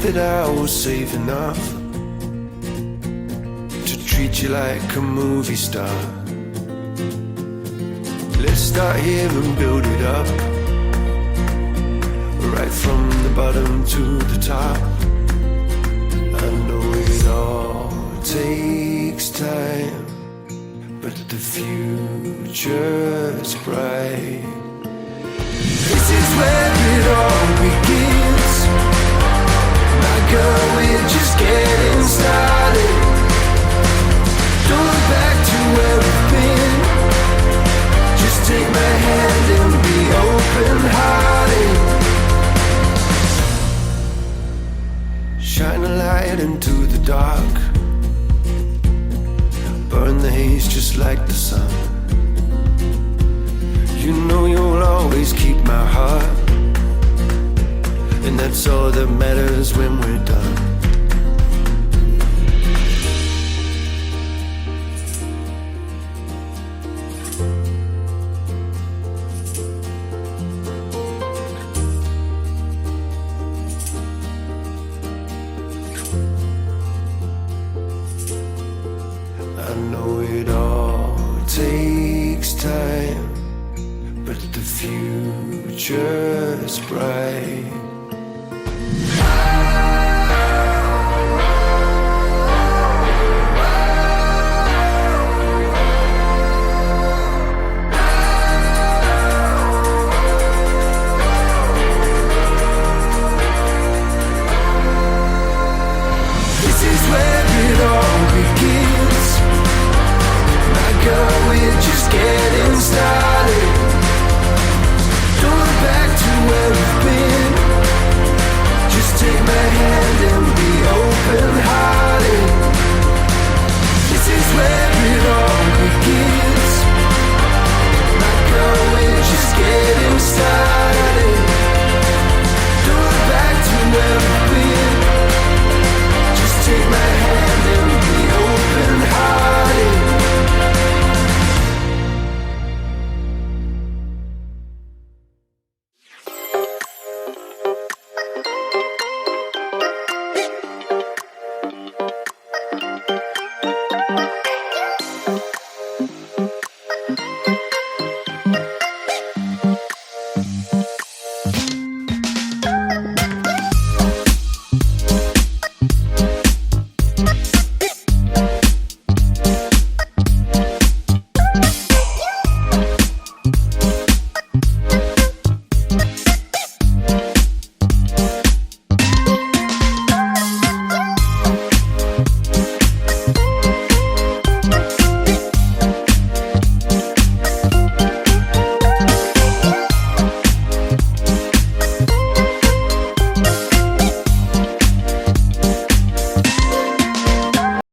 that I was safe enough to treat you like a movie star. Let's start here and build it up, right from the bottom to the top. I know it all takes time, but the future's bright. This is where it all begins. My girl, we're just getting started. Don't look back to where we've been. Just take my hand and be open-hearted. Shine a light into the dark, burn the haze just like the sun. You know you'll always keep my heart, and that's all that matters when we're done. I know it all takes time, but the future's bright.